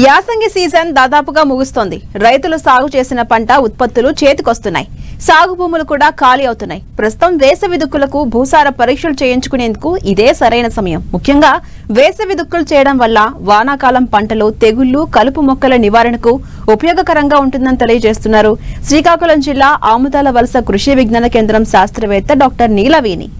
యాసంగి సీజన్ దాదాపుగా ముగుస్తోంది. రైతులు సాగు చేసిన పంట ఉత్పత్తులు చేతికొస్తున్నాయి. సాగు భూములు కూడా ఖాళీ అవుతున్నాయి. ప్రస్తుతం వేసవి దుక్కులకు భూసార పరీక్షలు చేయించుకునేందుకు ఇదే సరైన సమయం. ముఖ్యంగా వేసవి దుక్కులు చేయడం వల్ల వానాకాలం పంటలు, తెగుళ్లు, కలుపు మొక్కల నివారణకు ఉపయోగకరంగా ఉంటుందని తెలియజేస్తున్నారు శ్రీకాకుళం జిల్లా ఆముదాల వలస కృషి విజ్ఞాన కేంద్రం శాస్త్రవేత్త డాక్టర్ నీలవేణి.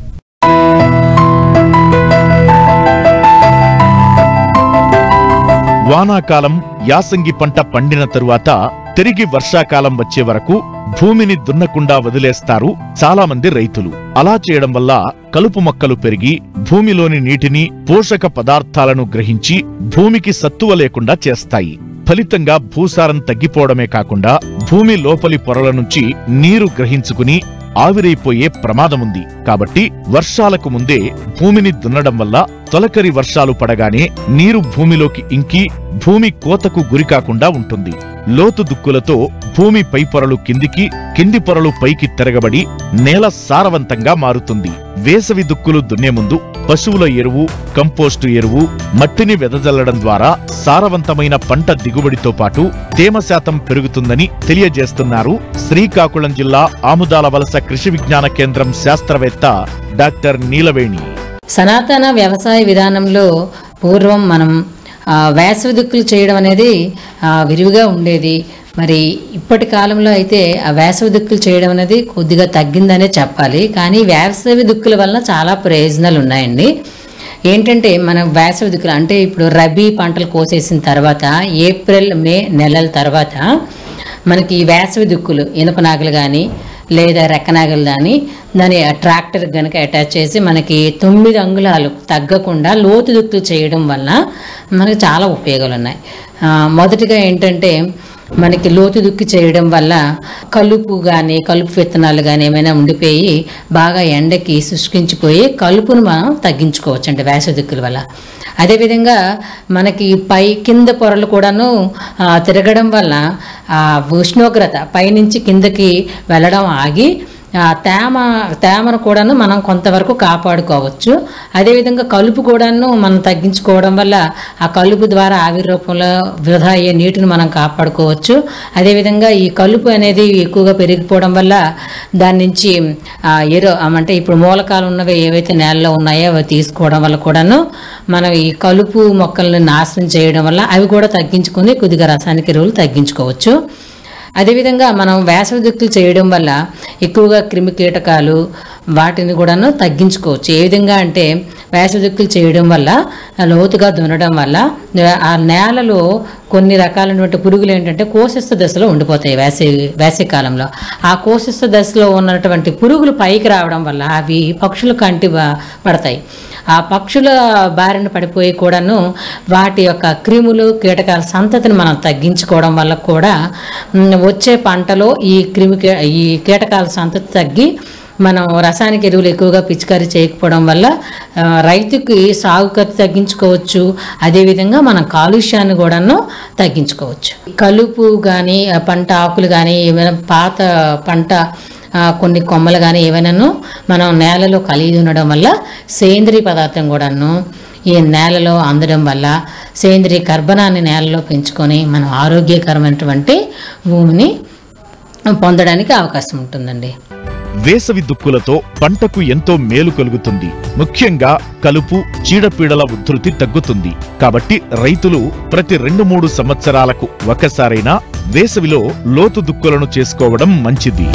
వానాకాలం యాసంగి పంట పండిన తరువాత తిరిగి వర్షాకాలం వచ్చే వరకు భూమిని దున్నకుండా వదిలేస్తారు చాలా మంది రైతులు. అలా చేయడం వల్ల కలుపు మొక్కలు పెరిగి భూమిలోని నీటిని, పోషక పదార్థాలను గ్రహించి భూమికి సత్తువ లేకుండా చేస్తాయి. ఫలితంగా భూసారం తగ్గిపోవడమే కాకుండా భూమి లోపలి పొరల నుంచి నీరు గ్రహించుకుని ఆవిరైపోయే ప్రమాదముంది. కాబట్టి వర్షాలకు ముందే భూమిని దున్నడం వల్ల తొలకరి వర్షాలు పడగానే నీరు భూమిలోకి ఇంకి భూమి కోతకు గురికాకుండా ఉంటుంది. లోతు దుక్కులతో భూమి పై పొరలు కిందికి, కింది పొరలు పైకి తిరగబడి నేల సారవంతంగా మారుతుంది. వేసవి దుక్కులు దున్నే ముందు పశువుల ఎరువు, కంపోస్టు ఎరువు, మట్టిని వెదజల్లడం ద్వారా సారవంతమైన పంట దిగుబడితో పాటు తేమ శాతం పెరుగుతుందని తెలియజేస్తున్నారు శ్రీకాకుళం జిల్లా ఆముదాల వలస కృషి విజ్ఞాన కేంద్రం శాస్త్రవేత్త డాక్టర్ నీలవేణి. సనాతన వ్యవసాయ విధానంలో పూర్వం మనం వేసవి దుక్కులు చేయడం అనేది విరివిగా ఉండేది. మరి ఇప్పటి కాలంలో అయితే ఆ వేసవి దుక్కులు చేయడం అనేది కొద్దిగా తగ్గిందనే చెప్పాలి. కానీ వేసవి దుక్కుల వలన చాలా ప్రయోజనాలు ఉన్నాయండి. ఏంటంటే మన వేసవి దుక్కులు అంటే ఇప్పుడు రబీ పంటలు కోసేసిన తర్వాత ఏప్రిల్, మే నెలల తర్వాత మనకి వేసవి దుక్కులు ఇనప నాగలు కానీ లేదా రెక్కనాగలు కానీ దాని ట్రాక్టర్ కనుక అటాచ్ చేసి మనకి 9 అంగుళాలు తగ్గకుండా లోతు దుక్కులు చేయడం వల్ల మనకి చాలా ఉపయోగాలు ఉన్నాయి. మొదటిగా ఏంటంటే మనకి లోతు దుక్కి చేయడం వల్ల కలుపు విత్తనాలు కానీ ఏమైనా ఉండిపోయి బాగా ఎండకి శుష్కించిపోయి కలుపును మనం తగ్గించుకోవచ్చు అంటే వేసవి దుక్కుల వల్ల. అదేవిధంగా మనకి కింద పొరలు కూడాను తిరగడం వల్ల ఉష్ణోగ్రత పైనుంచి కిందకి వెళ్ళడం ఆగి తేమను కూడాను మనం కొంతవరకు కాపాడుకోవచ్చు. అదేవిధంగా కలుపు కూడాను మనం తగ్గించుకోవడం వల్ల ఆ కలుపు ద్వారా ఆవిరి రూపంలో వృధా అయ్యే నీటిని మనం కాపాడుకోవచ్చు. అదేవిధంగా ఈ కలుపు అనేది ఎక్కువగా పెరిగిపోవడం వల్ల దాని నుంచి అంటే ఇప్పుడు మూలకాలు ఉన్నవి ఏవైతే నేలలో ఉన్నాయో అవి తీసుకోవడం వల్ల కూడాను మనం ఈ కలుపు మొక్కలను నాశనం చేయడం వల్ల అవి కూడా తగ్గించుకొని కొద్దిగా రసాయనిక ఎరువులు తగ్గించుకోవచ్చు. అదేవిధంగా మనం వేసవి దుక్కులు చేయడం వల్ల ఎక్కువగా క్రిమి కీటకాలు వాటిని కూడాను తగ్గించుకోవచ్చు. ఏ విధంగా అంటే వేసవి దుక్కులు చేయడం వల్ల లోతుగా దున్నడం వల్ల ఆ నేలలో కొన్ని రకాలైనటువంటి పురుగులు ఏంటంటే కోశస్థ దశలో ఉండిపోతాయి వేసవి కాలంలో. ఆ కోశస్థ దశలో ఉన్నటువంటి పురుగులు పైకి రావడం వల్ల అవి పక్షులు కంటి పడతాయి. ఆ పక్షుల బారిన పడిపోయి కూడాను వాటి యొక్క క్రిములు, కీటకాల సంతతిని మనం తగ్గించుకోవడం వల్ల కూడా వచ్చే పంటలో ఈ కీటకాల సంతతి తగ్గి మనం రసాయనిక ఎరువులు ఎక్కువగా పిచికారీ చేయకపోవడం వల్ల రైతుకి సాగు ఖర్చు తగ్గించుకోవచ్చు. అదేవిధంగా మనం కాలుష్యాన్ని కూడాను తగ్గించుకోవచ్చు. కలుపు కానీ పంట ఆకులు కానీ ఏమైనా పాత పంట కొన్ని కొమ్మలు కానీ ఏవైనాను మనం నేలలో కలిగి ఉండడం వల్ల సేంద్రీయ పదార్థం కూడాను ఈ నేలలో అందడం వల్ల సేంద్రీయ కర్బనాన్ని నేలలో పెంచుకొని మనం ఆరోగ్యకరమైనటువంటి భూమిని పొందడానికి అవకాశం ఉంటుందండి. వేసవి దుక్కులతో పంటకు ఎంతో మేలు కలుగుతుంది. ముఖ్యంగా కలుపు, చీడపీడల ఉధృతి తగ్గుతుంది. కాబట్టి రైతులు ప్రతి 2-3 సంవత్సరాలకు ఒకసారైనా వేసవిలో లోతు దుక్కులను చేసుకోవడం మంచిది.